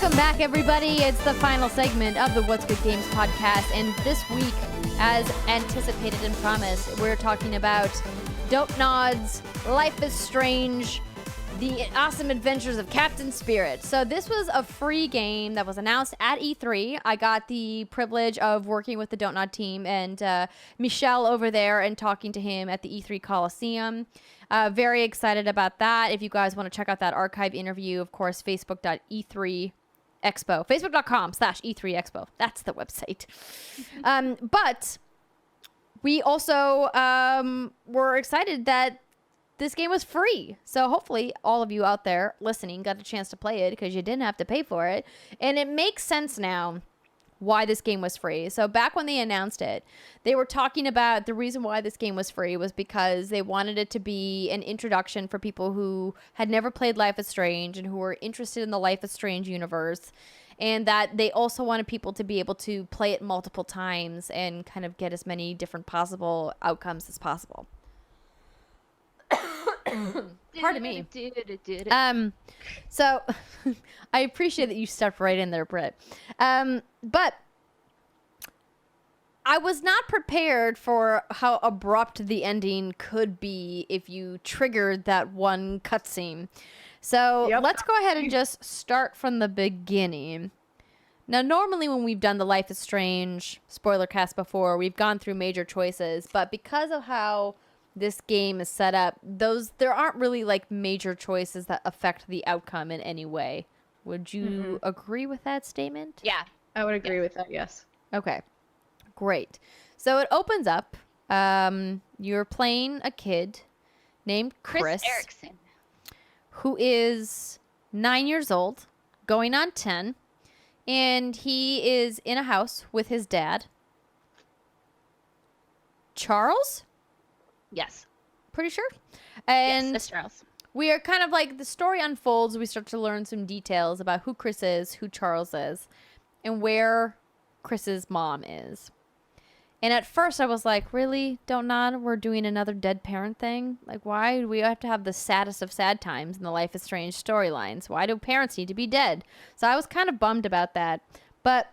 Welcome back, everybody. It's the final segment of the What's Good Games podcast. And this week, as anticipated and promised, we're talking about Don't Nods, Life is Strange, The Awesome Adventures of Captain Spirit. So this was a free game that was announced at E3. I got the privilege of working with the Don't Nod team and Michelle over there and talking to him at the E3 Coliseum. Very excited about that. If you guys want to check out that archive interview, of course, facebook.e3expo, facebook.com/E3expo. That's the website. But we also were excited that this game was free. So hopefully all of you out there listening got a chance to play it because you didn't have to pay for it. And it makes sense now why this game was free. So back when they announced it, they were talking about the reason why this game was free was because they wanted it to be an introduction for people who had never played Life is Strange and who were interested in the Life is Strange universe. And that they also wanted people to be able to play it multiple times and kind of get as many different possible outcomes as possible. Pardon me. So I appreciate that you stepped right in there, Britt. But I was not prepared for how abrupt the ending could be if you triggered that one cutscene. So let's go ahead and just start from the beginning. Now, normally when we've done the Life is Strange Spoilercast before, we've gone through major choices, but because of how this game is set up, there aren't really like major choices that affect the outcome in any way. Would you agree with that statement? Yeah, I would agree with that, yes. Okay, great. So it opens up. You're playing a kid named Chris Erickson, who is 9 years old, going on 10, and he is in a house with his dad, Charles? Yes. Pretty sure. And yes, that's Charles. We are kind of like, the story unfolds, we start to learn some details about who Chris is, who Charles is, and where Chris's mom is. And at first I was like, really? Don't Nod? We're doing another dead parent thing? Like, why do we have to have the saddest of sad times in the Life is Strange storylines? Why do parents need to be dead? So I was kind of bummed about that. But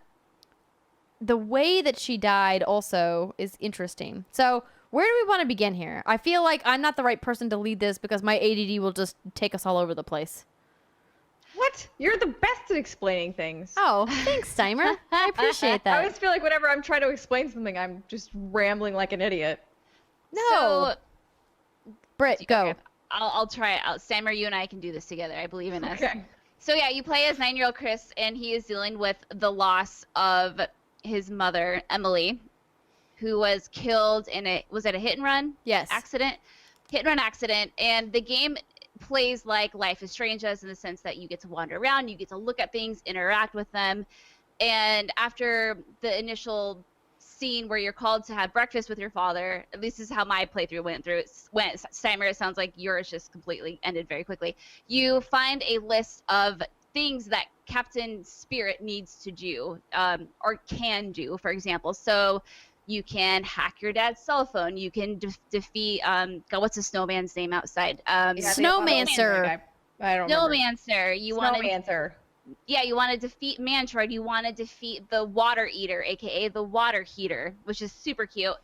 the way that she died also is interesting. So where do we want to begin here? I feel like I'm not the right person to lead this because my ADD will just take us all over the place. What? You're the best at explaining things. Oh, thanks, Steimer. I appreciate that. I always feel like whenever I'm trying to explain something, I'm just rambling like an idiot. No. So, Britt, go. Okay, I'll try it out. Steimer, you and I can do this together. I believe in us. Okay. So yeah, you play as 9-year-old Chris, and he is dealing with the loss of his mother, Emily, who was killed in a hit and run? Yes. Accident? Hit and run accident. And the game plays like Life is Strange does in the sense that you get to wander around, you get to look at things, interact with them. And after the initial scene where you're called to have breakfast with your father, at least this is how my playthrough went. Steimer, it sounds like yours just completely ended very quickly. You find a list of things that Captain Spirit needs to do, or can do, for example. So you can hack your dad's cell phone. You can defeat, God, what's the snowman's name outside? Snowmancer. I don't remember. Snowmancer. You want to defeat Mantroid. You want to defeat the Water Eater, aka the Water Heater, which is super cute.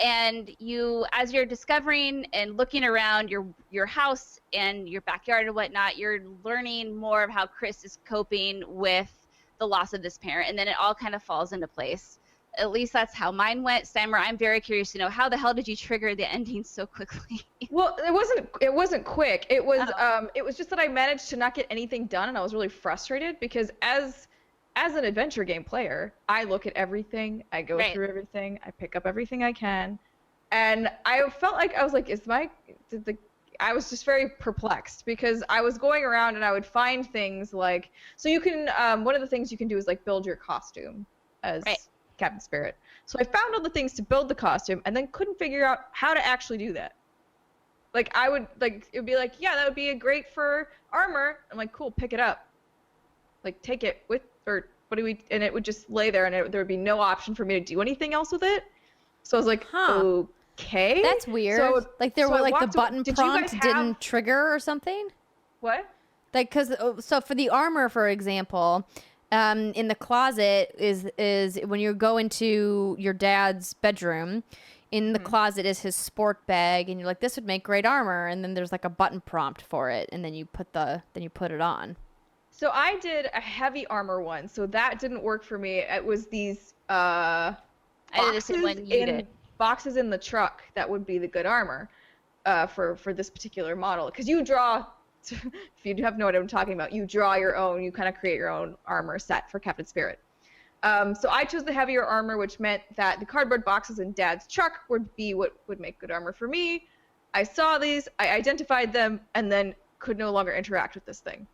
And you, as you're discovering and looking around your house and your backyard and whatnot, you're learning more of how Chris is coping with the loss of this parent, and then it all kind of falls into place. At least that's how mine went. Steimer, I'm very curious to know, how the hell did you trigger the ending so quickly? Well, it wasn't quick. It was it was just that I managed to not get anything done, and I was really frustrated because as an adventure game player, I look at everything, I go through everything, I pick up everything I can, and I felt like I was like, I was just very perplexed because I was going around and I would find things like, so you can one of the things you can do is like build your costume as Captain Spirit. So I found all the things to build the costume and then couldn't figure out how to actually do that. Like it would be like, yeah, that would be great for armor. I'm like, cool, pick it up. Like take it with, or what do we, and it would just lay there and there would be no option for me to do anything else with it. So I was like, okay. That's weird. So, like there were like the button did prompt didn't trigger or something? What? Like, so for the armor, for example, in the closet is when you go into your dad's bedroom. In the closet is his sport bag, and you're like, this would make great armor. And then there's like a button prompt for it, and then you put it on. So I did a heavy armor one, so that didn't work for me. It was these boxes boxes in the truck that would be the good armor for this particular model. Because you draw, if you have no idea what I'm talking about, you draw your own, you kind of create your own armor set for Captain Spirit. So I chose the heavier armor, which meant that the cardboard boxes in Dad's truck would be what would make good armor for me. I saw these, I identified them, and then could no longer interact with this thing.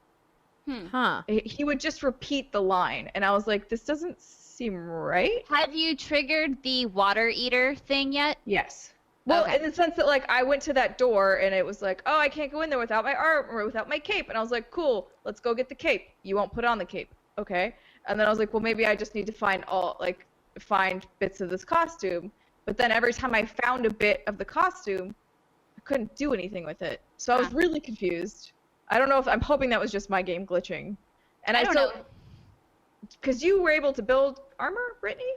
Huh. He would just repeat the line, and I was like, this doesn't seem right. Have you triggered the water eater thing yet? Yes. Well, Okay. in the sense that, like, I went to that door, and it was like, oh, I can't go in there without my armor, without my cape. And I was like, cool, let's go get the cape. You won't put on the cape. Okay. And then I was like, well, maybe I just need to find bits of this costume. But then every time I found a bit of the costume, I couldn't do anything with it. So I was really confused. I don't know if I'm hoping that was just my game glitching. And I don't know. Because you were able to build armor, Brittany?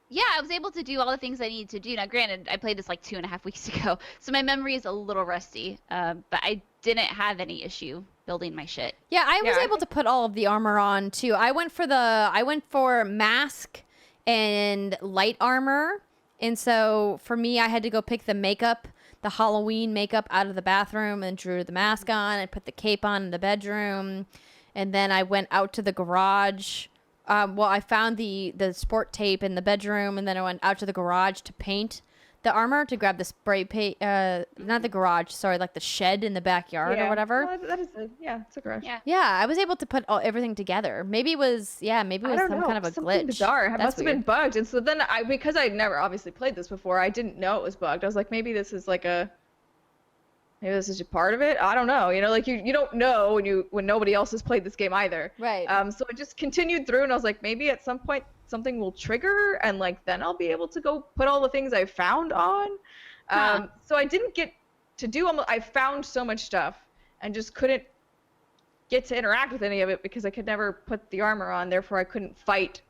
Yeah, I was able to do all the things I needed to do. Now, granted, I played this like 2.5 weeks ago, so my memory is a little rusty. But I didn't have any issue building my shit. Yeah, I was able to put all of the armor on too. I went for mask and light armor, and so for me, I had to go pick the makeup, the Halloween makeup out of the bathroom, and drew the mask on and put the cape on in the bedroom, and then I went out to the garage. I found the sport tape in the bedroom, and then I went out to the garage to paint the armor, to grab the spray paint, not the garage, sorry, like the shed in the backyard or whatever. Well, that is it's a garage. Yeah. I was able to put everything together. Maybe it was some kind of a Something glitch. bizarre. It must have been weird. bugged. And so then because I'd never obviously played this before, I didn't know it was bugged. I was like, maybe this is just a part of it. I don't know. You know, like you don't know when nobody else has played this game either. Right. So I just continued through, and I was like, maybe at some point something will trigger, and like then I'll be able to go put all the things I found on. So I didn't get to do I found so much stuff and just couldn't get to interact with any of it because I could never put the armor on. Therefore, I couldn't fight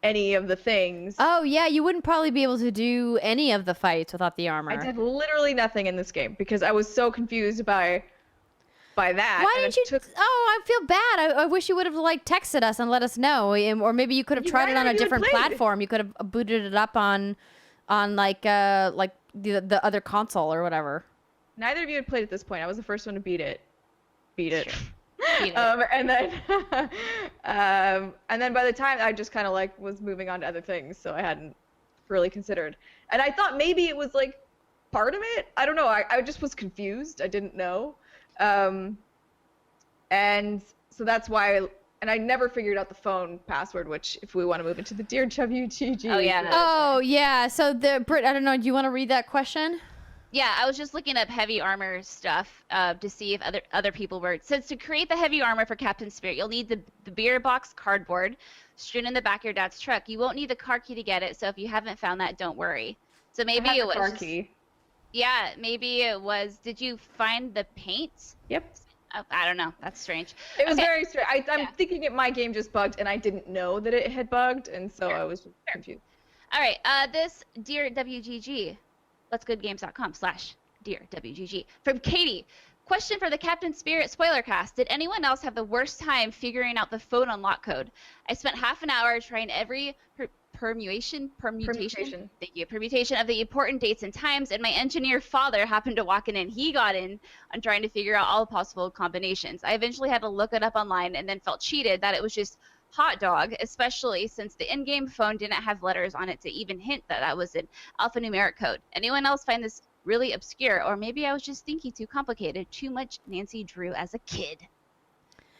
any of the things. Oh yeah, you wouldn't probably be able to do any of the fights without the armor. I did literally nothing in this game because I was so confused by that. Why didn't you? Oh, I feel bad. I wish you would have texted us and let us know, or maybe you could have tried it on a different platform. You could have booted it up on like the other console or whatever. Neither of you had played at this point. I was the first one to beat it. Sure. And then by the time I just kind of was moving on to other things, so I hadn't really considered. And I thought maybe it was part of it. I don't know. I just was confused. I didn't know. And so that's why. And I never figured out the phone password, which if we want to move into the Dear WGG. Oh, yeah. Oh, yeah. So Britt, I don't know. Do you want to read that question? Yeah, I was just looking up heavy armor stuff to see if other people were. It says to create the heavy armor for Captain Spirit, you'll need the beer box cardboard strewn in the back of your dad's truck. You won't need the car key to get it, so if you haven't found that, don't worry. So maybe it was. Car key. Yeah, maybe it was. Did you find the paint? Yep. I don't know. That's strange. It was very strange. I'm thinking my game just bugged, and I didn't know that it had bugged, and so I was confused. All right. This Dear WGG, letsgoodgames.com/Dear WGG from Katie. Question for the Captain Spirit Spoilercast. Did anyone else have the worst time figuring out the phone unlock code? I spent half an hour trying every permutation. Thank you. Permutation of the important dates and times, and my engineer father happened to walk in, and he got in on trying to figure out all possible combinations. I eventually had to look it up online and then felt cheated that it was just hot dog, especially since the in-game phone didn't have letters on it to even hint that that was an alphanumeric code. Anyone else find this really obscure, or maybe I was just thinking too complicated, too much Nancy Drew as a kid?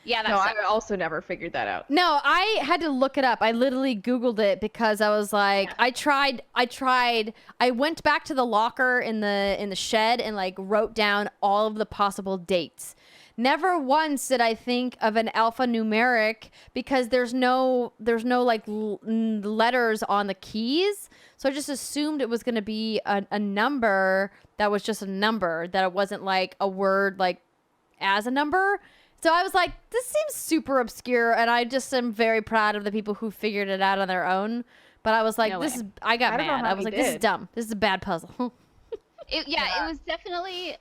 Yeah, that's I also never figured that out. No, I had to look it up. I literally Googled it because I was like, I tried. I went back to the locker in the shed and wrote down all of the possible dates. Never once did I think of an alphanumeric because there's no letters on the keys. So I just assumed it was going to be a number that was just a number, that it wasn't a word as a number. So I was like, this seems super obscure, and I just am very proud of the people who figured it out on their own. But I was like, I got I don't know mad. how I was he like, this is did. dumb. This is a bad puzzle. It was definitely,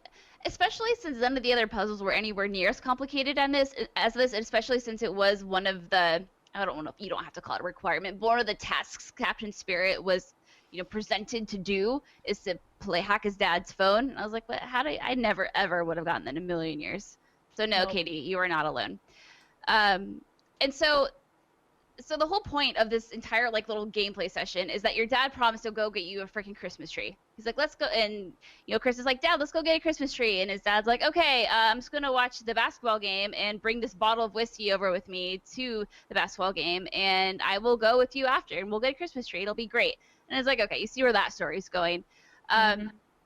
especially since none of the other puzzles were anywhere near as complicated as this, especially since it was one of the, I don't know if you don't have to call it a requirement, but one of the tasks Captain Spirit was, presented to do is to hack his dad's phone. And I was like, what? I never ever would have gotten that in a million years. So no, Nope. Katie, you are not alone. And so the whole point of this entire little gameplay session is that your dad promised to go get you a freaking Christmas tree. He's like, let's go. And Chris is like, Dad, let's go get a Christmas tree. And his dad's like, okay, I'm just gonna watch the basketball game and bring this bottle of whiskey over with me to the basketball game, and I will go with you after, and we'll get a Christmas tree. It'll be great. And it's like, okay, you see where that story's going.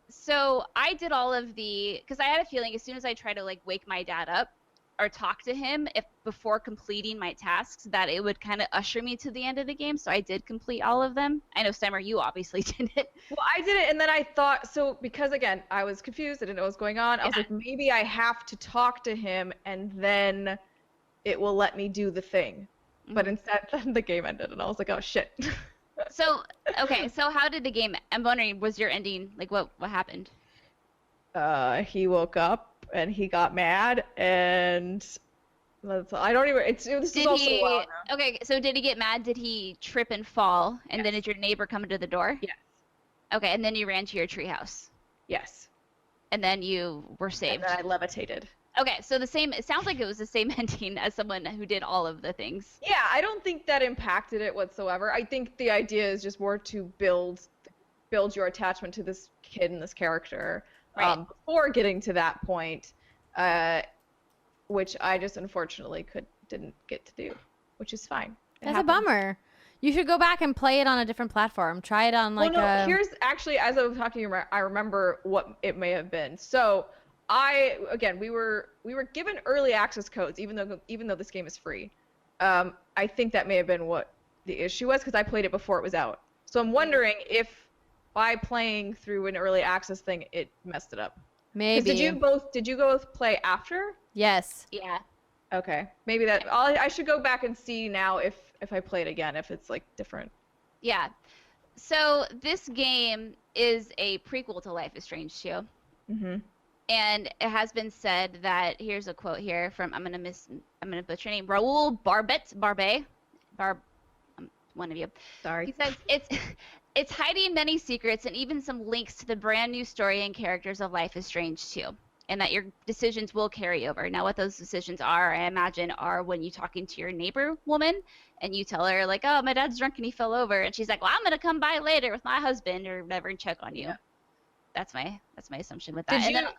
So I did all of because I had a feeling as soon as I tried to wake my dad up or talk to him before completing my tasks, that it would kind of usher me to the end of the game. So I did complete all of them. I know, Stemmer, you obviously did it. Well, I did it, and then I thought, so because again, I was confused, I didn't know what was going on. I was like, maybe I have to talk to him, and then it will let me do the thing. But instead, then the game ended, and I was like, oh shit. So, okay, so how did the game, I'm wondering, was your ending, what happened? He woke up, and he got mad, and I don't even, this is also a while now. Okay, so did he get mad? Did he trip and fall? And then did your neighbor come to the door? Yes. Okay, and then you ran to your treehouse. Yes. And then you were saved. And then I levitated. Okay, so it sounds like it was the same ending as someone who did all of the things. Yeah, I don't think that impacted it whatsoever. I think the idea is just more to build your attachment to this kid and this character. Right. Before getting to that point, which I just unfortunately didn't get to do, which is fine. That's a bummer. You should go back and play it on a different platform. Try it on here's actually, as I was talking, I remember what it may have been. So we were given early access codes, even though this game is free. I think that may have been what the issue was, because I played it before it was out. So I'm wondering if by playing through an early access thing, it messed it up. Maybe. Did you both play after? Yes. Yeah. Okay. Maybe that I should go back and see now if I play it again, if it's different. Yeah. So this game is a prequel to Life is Strange 2. Mm-hmm. And it has been said that, here's a quote here from, I'm gonna butcher your name, Raoul Barbet, one of you. Sorry. He says it's hiding many secrets and even some links to the brand new story and characters of Life is Strange 2, and that your decisions will carry over. Now, what those decisions are, I imagine, are when you talking to your neighbor woman and you tell her oh, my dad's drunk and he fell over, and she's like, well, I'm gonna come by later with my husband or whatever and check on you. Yeah. That's my assumption with that.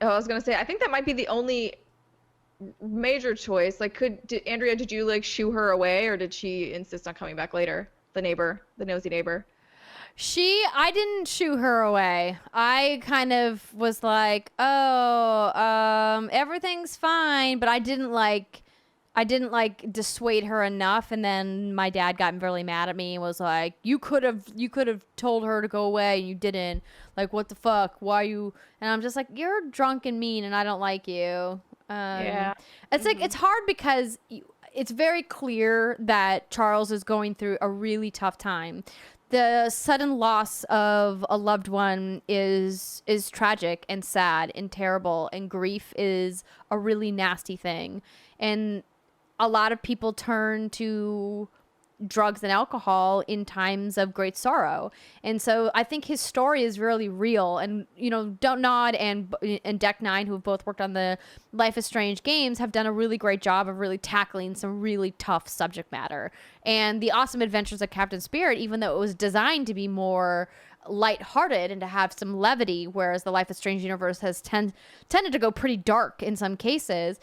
I was gonna say, I think that might be the only major choice. Andrea, did you shoo her away, or did she insist on coming back later? The nosy neighbor. I didn't shoo her away. I kind of was like, oh, everything's fine, but I didn't dissuade her enough. And then my dad got really mad at me and was like, you could have told her to go away and you didn't. What the fuck? Why you? And I'm just like, you're drunk and mean and I don't like you. Yeah. It's it's hard because it's very clear that Charles is going through a really tough time. The sudden loss of a loved one is tragic and sad and terrible, and grief is a really nasty thing. And a lot of people turn to drugs and alcohol in times of great sorrow. And so I think his story is really real. And, Don't Nod and Deck 9, who have both worked on the Life is Strange games, have done a really great job of really tackling some really tough subject matter. And The Awesome Adventures of Captain Spirit, even though it was designed to be more lighthearted and to have some levity, whereas the Life is Strange universe has tended to go pretty dark in some cases,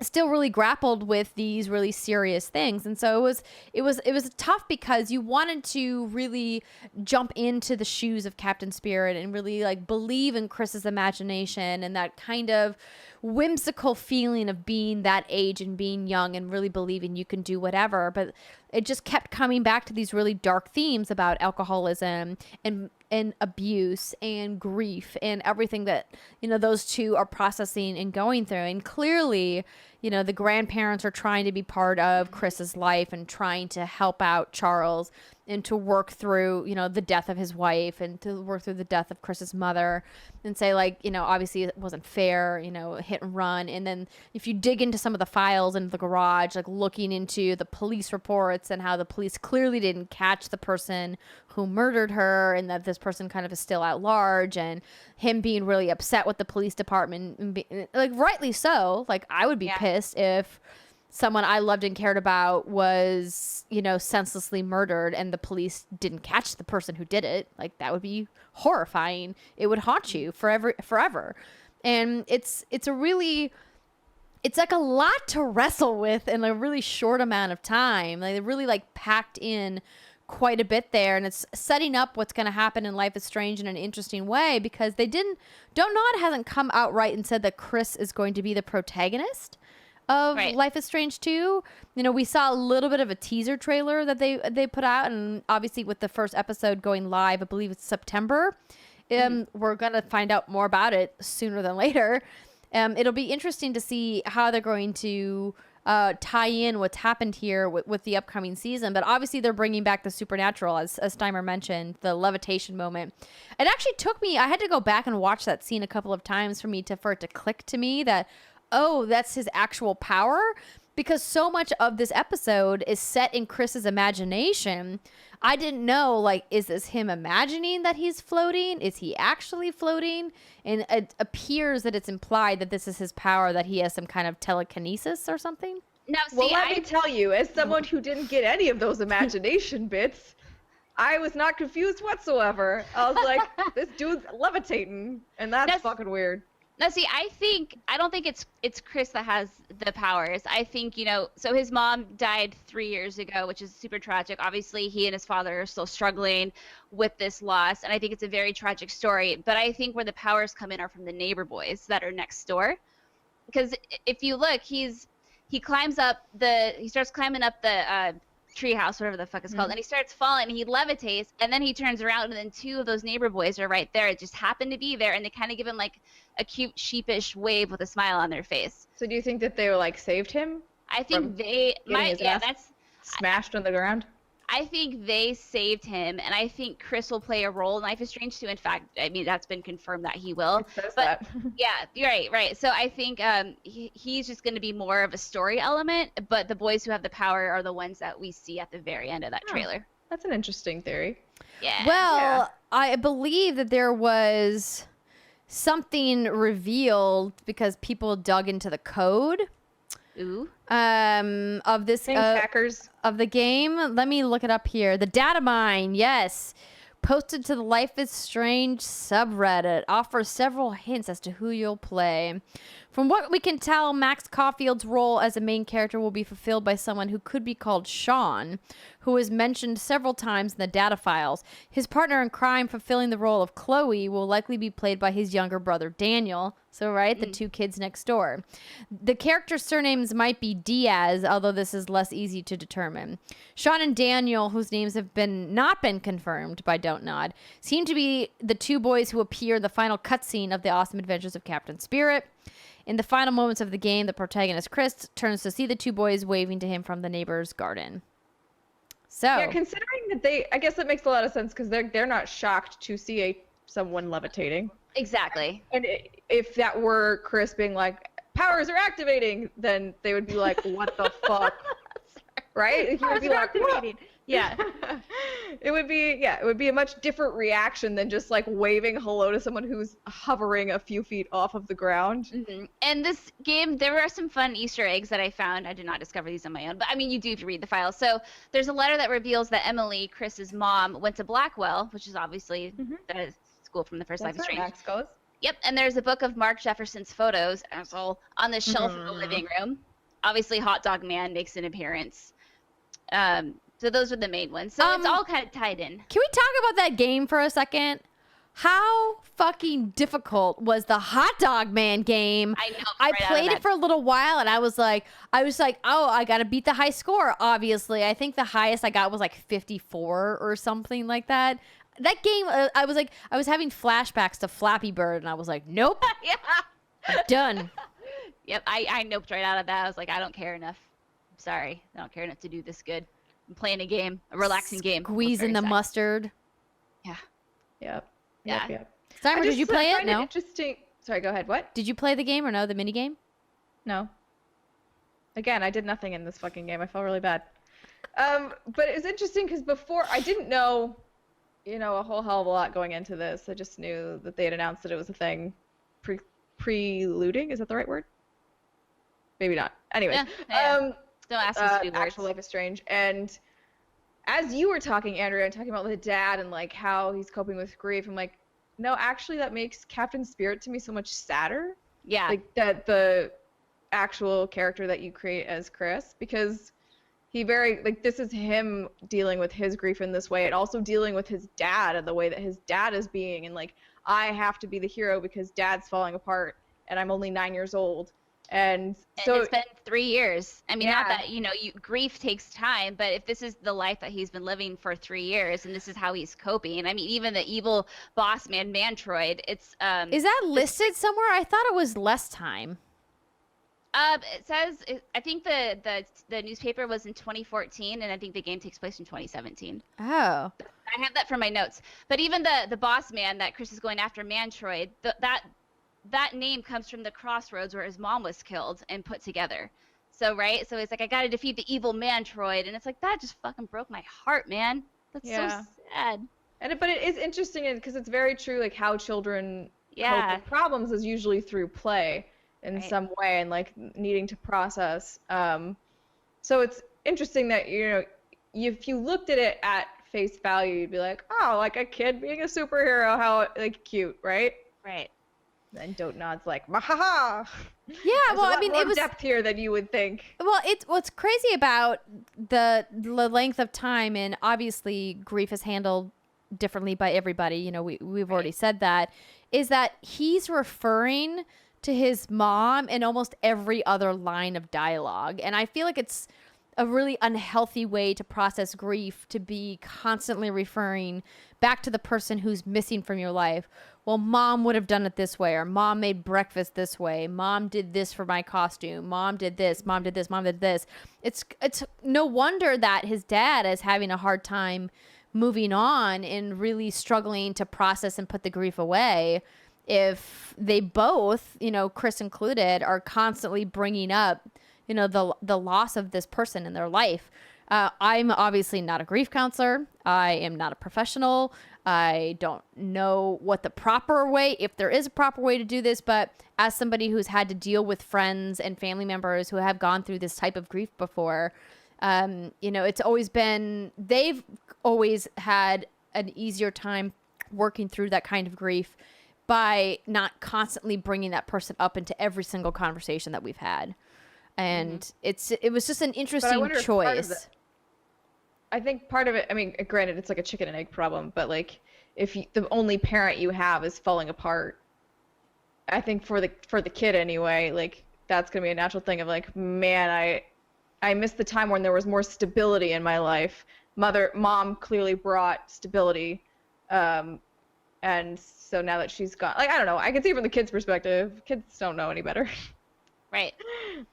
still really grappled with these really serious things. And so it was tough because you wanted to really jump into the shoes of Captain Spirit and really believe in Chris's imagination and that kind of whimsical feeling of being that age and being young and really believing you can do whatever. But it just kept coming back to these really dark themes about alcoholism and and abuse and grief and everything that, you know, those two are processing and going through. And clearly, you know, the grandparents are trying to be part of Chris's life and trying to help out Charles and to work through, you know, the death of his wife and to work through the death of Chris's mother and say, like, you know, obviously it wasn't fair, you know, hit and run. And then if you dig into some of the files in the garage, like looking into the police reports and how the police clearly didn't catch the person who murdered her and that this person kind of is still at large, and him being really upset with the police department and like rightly so. Like I would be pissed if someone I loved and cared about was, you know, senselessly murdered and the police didn't catch the person who did it. Like that would be horrifying. It would haunt you forever. And it's like a lot to wrestle with in a really short amount of time. Like they really like packed in quite a bit there, and it's setting up what's going to happen in Life is Strange in an interesting way, because Don't Nod hasn't come out right and said that Chris is going to be the protagonist of Life is Strange 2. You know, we saw a little bit of a teaser trailer that they put out, and obviously with the first episode going live, I believe it's September, we're going to find out more about it sooner than later. It'll be interesting to see how they're going to tie in what's happened here with the upcoming season. But obviously they're bringing back the supernatural, as Steimer mentioned, the levitation moment. It actually took me, I had to go back and watch that scene a couple of times for it to click to me that, oh, that's his actual power, because so much of this episode is set in Chris's imagination. I didn't know, like, is this him imagining that he's floating? Is he actually floating? And it appears that it's implied that this is his power, that he has some kind of telekinesis or something. Now, see, well, let me tell you, as someone who didn't get any of those imagination bits, I was not confused whatsoever. I was like, this dude's levitating, and that's fucking weird. Now, see, I don't think it's Chris that has the powers. I think, you know, so his mom died 3 years ago, which is super tragic. Obviously, he and his father are still struggling with this loss, and I think it's a very tragic story. But I think where the powers come in are from the neighbor boys that are next door. Because if you look, he starts climbing up the treehouse, whatever the fuck it's called, and he starts falling, and he levitates, and then he turns around, and then two of those neighbor boys are right there. It just happened to be there, and they kind of give him like a cute sheepish wave with a smile on their face. So do you think that they like saved him? I think they might. Yeah, that's smashed on the ground. I think they saved him, and I think Chris will play a role in Life is Strange 2. In fact, I mean, that's been confirmed that he will. It says that. Yeah, you're right. So I think he's just going to be more of a story element, but the boys who have the power are the ones that we see at the very end of that trailer. That's an interesting theory. Yeah. Well, I believe that there was something revealed because people dug into the code. Ooh. Of this hackers of the game. Let me look it up here. The data mine, yes, posted to the Life is Strange subreddit, offers several hints as to who you'll play. From what we can tell, Max Caulfield's role as a main character will be fulfilled by someone who could be called Sean, who is mentioned several times in the data files. His partner in crime fulfilling the role of Chloe will likely be played by his younger brother Daniel. So, right, the two kids next door. The characters' surnames might be Diaz, although this is less easy to determine. Sean and Daniel, whose names have not been confirmed by Don't Nod, seem to be the two boys who appear in the final cutscene of The Awesome Adventures of Captain Spirit. In the final moments of the game, the protagonist Chris turns to see the two boys waving to him from the neighbor's garden. So, yeah, considering that I guess that makes a lot of sense, because they're not shocked to see someone levitating. Exactly. And if that were Chris being like, powers are activating, then they would be like, what the fuck? Right? He would be like, activating. Yeah. It would be a much different reaction than just like waving hello to someone who's hovering a few feet off of the ground. Mm-hmm. And this game, there were some fun Easter eggs that I found. I did not discover these on my own, but I mean, you do if you read the files. So there's a letter that reveals that Emily, Chris's mom, went to Blackwell, which is obviously the school from the first Life is Strange. Max goes. Yep, and there's a book of Mark Jefferson's photos, asshole, on the shelf in the living room. Obviously, Hot Dog Man makes an appearance. So those are the main ones. So it's all kind of tied in. Can we talk about that game for a second? How fucking difficult was the Hot Dog Man game? I know. I played it for a little while, and I was like, oh, I got to beat the high score, obviously. I think the highest I got was like 54 or something like that. that game, I was having flashbacks to Flappy Bird, and I was like, nope, Yeah. done. Yep, I noped right out of that. I was like, I don't care enough. I'm sorry. I don't care enough to do this good. I'm playing a game, a relaxing game. Squeezing the mustard. Yeah. Yep. Yeah. Yep. Simon, did you play it? find No. Interesting. Sorry, go ahead. What? Did you play the game or no? The mini game? No. Again, I did nothing in this fucking game. I felt really bad. But it was interesting because before I didn't know, a whole hell of a lot going into this. I just knew that they had announced that it was a thing. Preluding, is that the right word? Maybe not. Anyways, Yeah. Don't ask us to do words. Actual Life is Strange. And as you were talking, Andrea, and talking about the dad and like how he's coping with grief, I'm like, no, actually, that makes Captain Spirit to me so much sadder. Yeah. Like that the actual character that you create as Chris, because this is him dealing with his grief in this way, and also dealing with his dad and the way that his dad is being, and like, I have to be the hero because dad's falling apart and I'm only 9 years old. And so it's been 3 years. I mean, not Yeah. that, grief takes time, but if this is the life that he's been living for 3 years and this is how he's coping, I mean, even the evil boss man, Mantroid, it's, Is that listed somewhere? I thought it was less time. it says, I think the newspaper was in 2014, and I think the game takes place in 2017. Oh. I have that from my notes. But even the boss man that Chris is going after, Mantroid, that name comes from the crossroads where his mom was killed and put together. So, right? So it's like, I got to defeat the evil Mantroid. And it's like, that just fucking broke my heart, man. That's so sad. But it is interesting because it's very true, like how children Yeah. cope with problems is usually through play in some way, and like needing to process. So it's interesting that, if you looked at it at face value, you'd be like, oh, like a kid being a superhero, how like cute, right? Right. Then Dote Nod's like, ha. Yeah, There's well, a lot I mean, more it was depth here than you would think. Well, it's what's crazy about the length of time, and obviously grief is handled differently by everybody. We've already said that, is that he's referring to his mom in almost every other line of dialogue, and I feel like it's a really unhealthy way to process grief, to be constantly referring back to the person who's missing from your life. Well, mom would have done it this way, or mom made breakfast this way. Mom did this for my costume. Mom did this. Mom did this. Mom did this. It's no wonder that his dad is having a hard time moving on and really struggling to process and put the grief away, if they both, Chris included, are constantly bringing up, the loss of this person in their life. I'm obviously not a grief counselor. I am not a professional. I don't know what the proper way, if there is a proper way to do this, but as somebody who's had to deal with friends and family members who have gone through this type of grief before, it's always been, they've always had an easier time working through that kind of grief by not constantly bringing that person up into every single conversation that we've had. And it was just an interesting choice. I think part of it, I mean, granted, it's like a chicken and egg problem, but like if the only parent you have is falling apart, I think for the kid anyway, like that's gonna be a natural thing of like, man, I missed the time when there was more stability in my life. Mom clearly brought stability, and so now that she's gone, like, I don't know, I can see from the kid's perspective. Kids don't know any better. Right.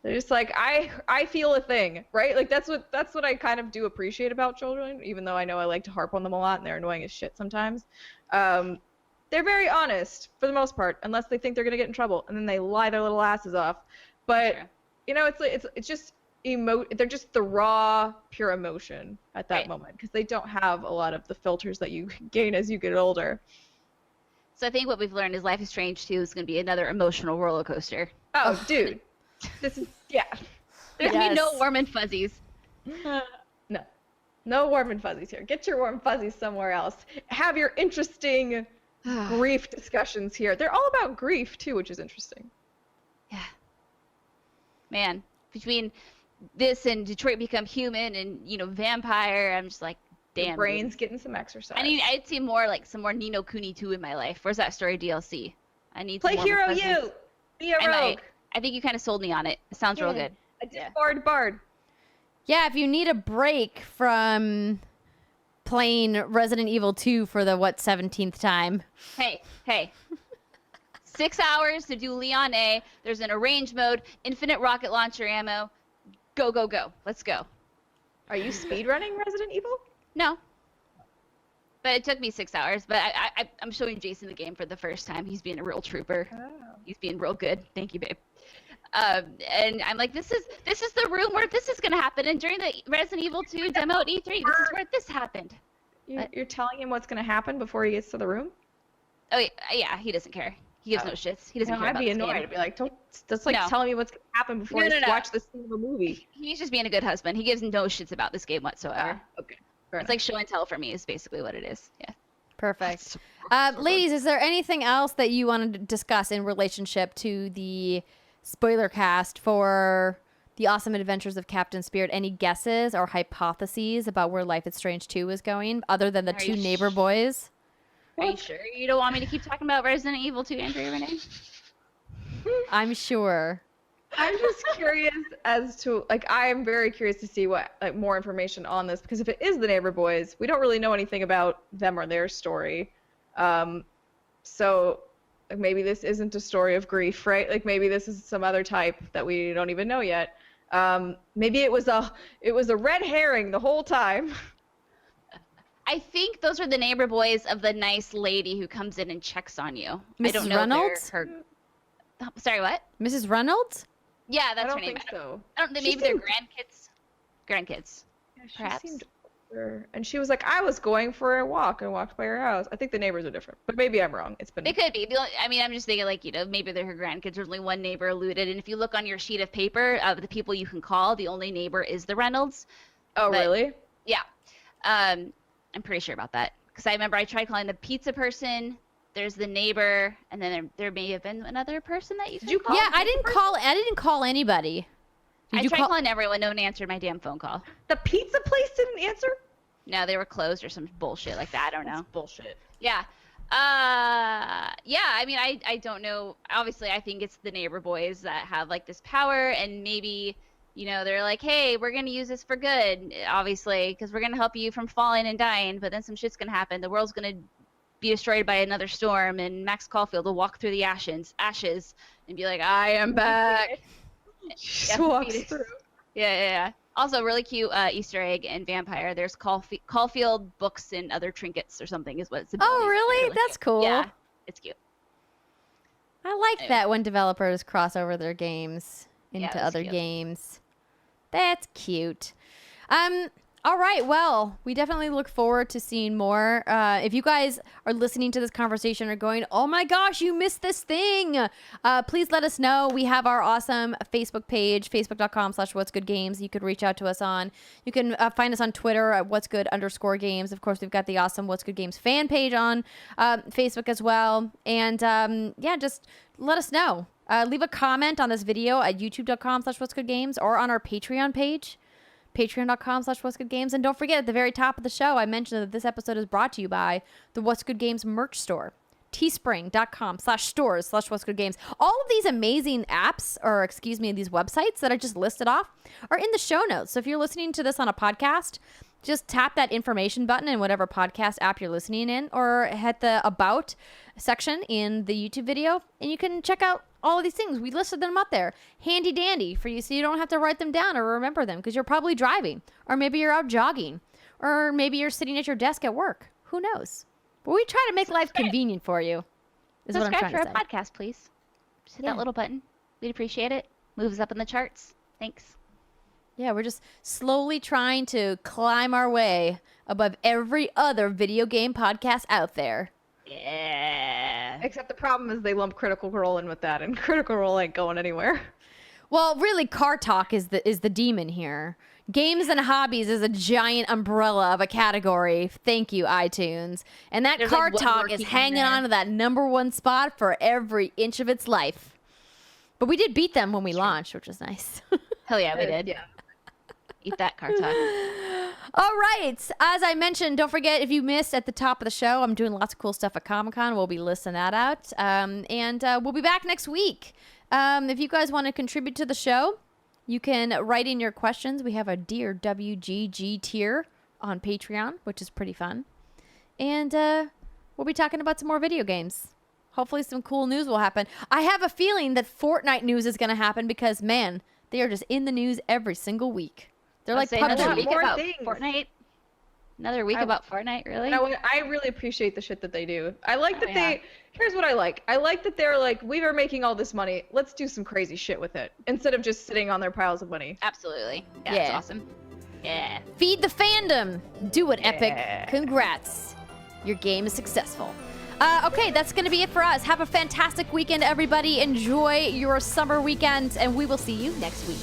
They're just like, I feel a thing, right? Like that's what I kind of do appreciate about children, even though I know I like to harp on them a lot and they're annoying as shit sometimes. They're very honest for the most part, unless they think they're gonna get in trouble, and then they lie their little asses off. But it's just they're just the raw, pure emotion at that moment, because they don't have a lot of the filters that you gain as you get older. So I think what we've learned is Life is Strange 2 is going to be another emotional roller coaster. Oh, dude. This is, There's going to be no warm and fuzzies. No warm and fuzzies here. Get your warm fuzzies somewhere else. Have your interesting grief discussions here. They're all about grief, too, which is interesting. Yeah. Man, between this and Detroit Become Human and, Vampire, I'm just like, damn. Your brain's getting some exercise. I'd see some more Ni no Kuni 2 in my life. Where's that story DLC? I need play some more Hero fuzzies. U. Be a rogue. I think you kind of sold me on it. It sounds real good. A disbarred bard. Yeah, if you need a break from playing Resident Evil 2 for the 17th time. Hey. 6 hours to do Leon A. There's an arrange mode, infinite rocket launcher ammo. Go. Let's go. Are you speedrunning Resident Evil? No. But it took me 6 hours. But I'm showing Jason the game for the first time. He's being a real trooper. Oh. He's being real good. Thank you, babe. And I'm like, this is the room where this is gonna happen. And during the Resident Evil 2 demo at E3, this is where this happened. You're telling him what's going to happen before he gets to the room? Oh yeah, he doesn't care. He gives no shits. He doesn't care I'd about be this annoyed. game. I'd be like, that's like No. telling me what's going to happen before No. I watch the scene of a movie. He's just being a good husband. He gives no shits about this game whatsoever. Okay. It's like show and tell for me is basically what it is. Yeah. Perfect. Ladies, is there anything else that you wanted to discuss in relationship to the spoiler cast for The Awesome Adventures of Captain Spirit? Any guesses or hypotheses about where Life is Strange 2 is going, other than the Are two you neighbor boys? Are you sure you don't want me to keep talking about Resident Evil 2, Andrea Renee? I'm sure. I'm just curious as to, like, I am very curious to see what, like, more information on this, because if it is the neighbor boys, we don't really know anything about them or their story. So, like, maybe this isn't a story of grief, right? Like, maybe this is some other type that we don't even know yet. Maybe it was a red herring the whole time. I think those are the neighbor boys of the nice lady who comes in and checks on you. I Mrs. don't know Reynolds? Sorry, what? Mrs. Reynolds? Yeah, I that's don't her name. think so. I don't. She Maybe they're seemed- grandkids. Yeah, she Perhaps. seemed older. And she was like, I was going for a walk and walked by her house. I think the neighbors are different, but maybe I'm wrong. It's been. They could be. I mean, I'm just thinking, like, maybe they're her grandkids. There's only one neighbor alluded, and if you look on your sheet of paper of the people you can call, the only neighbor is the Reynolds. Oh, but- really? Yeah. I'm pretty sure about that because I remember I tried calling the pizza person. There's the neighbor, and then there may have been another person that you could call. Yeah, I didn't call anybody. Did I you tried call? calling everyone. No one answered my damn phone call. The pizza place didn't answer? No, they were closed or some bullshit like that. I don't know. That's bullshit. Yeah. Yeah, I mean, I don't know. Obviously, I think it's the neighbor boys that have, like, this power, and maybe, they're like, hey, we're going to use this for good, obviously, because we're going to help you from falling and dying, but then some shit's going to happen. The world's going to be destroyed by another storm, and Max Caulfield will walk through the ashes and be like, I am back. Just walks through. Yeah. Also, really cute Easter egg in Vampire. There's Caulfield books and other trinkets or something is what it's about. Oh, really? That's cool. Yeah, it's cute. I like Anyway. that when developers cross over their games into that's other cute. games. That's cute. All right. Well, we definitely look forward to seeing more. If you guys are listening to this conversation or going, oh my gosh, you missed this thing, please let us know. We have our awesome Facebook page, facebook.com/whatsgoodgames. You could reach out to us on. You can find us on Twitter at whatsgood_games. Of course, we've got the awesome What's Good Games fan page on Facebook as well. And yeah, just let us know. Leave a comment on this video at youtube.com/whatsgoodgames or on our Patreon page. Patreon.com/whatsgoodgames. And don't forget, at the very top of the show, I mentioned that this episode is brought to you by the What's Good Games merch store. teespring.com/stores/whatsgoodgames. All of these amazing apps, or excuse me, these websites that I just listed off are in the show notes. So if you're listening to this on a podcast, just tap that information button in whatever podcast app you're listening in, or hit the About section in the YouTube video, and you can check out all of these things. We listed them up there. Handy dandy for you, so you don't have to write them down or remember them, because you're probably driving, or maybe you're out jogging, or maybe you're sitting at your desk at work. Who knows? But we try to make life convenient for you, is what I'm Subscribe trying for to our say. podcast, please. Just hit Yeah. that little button. We'd appreciate it. Moves up in the charts. Thanks. Yeah, we're just slowly trying to climb our way above every other video game podcast out there. Yeah. Except the problem is they lump Critical Role in with that, and Critical Role ain't going anywhere. Well, really, Car Talk is the demon here. Games and hobbies is a giant umbrella of a category. Thank you, iTunes. And that There's, Car like, one Talk working is in hanging there. on to that #1 spot for every inch of its life. But we did beat them when we launched, which is nice. Hell yeah, we did. Yeah. Eat that, car talk. All right. As I mentioned, don't forget, if you missed at the top of the show, I'm doing lots of cool stuff at Comic-Con. We'll be listing that out. And we'll be back next week. If you guys want to contribute to the show, you can write in your questions. We have a Dear WGG tier on Patreon, which is pretty fun. And we'll be talking about some more video games. Hopefully some cool news will happen. I have a feeling that Fortnite news is going to happen because, man, they are just in the news every single week. They're like another PUBG. week More about things. Fortnite. Another week about Fortnite, really? I really appreciate the shit that they do. I like that they. Here's what I like. I like that they're like, we are making all this money. Let's do some crazy shit with it instead of just sitting on their piles of money. Absolutely. Yeah, Yeah. it's awesome. Yeah. Feed the fandom. Do it, Epic. Congrats. Your game is successful. Okay, that's going to be it for us. Have a fantastic weekend, everybody. Enjoy your summer weekend, and we will see you next week.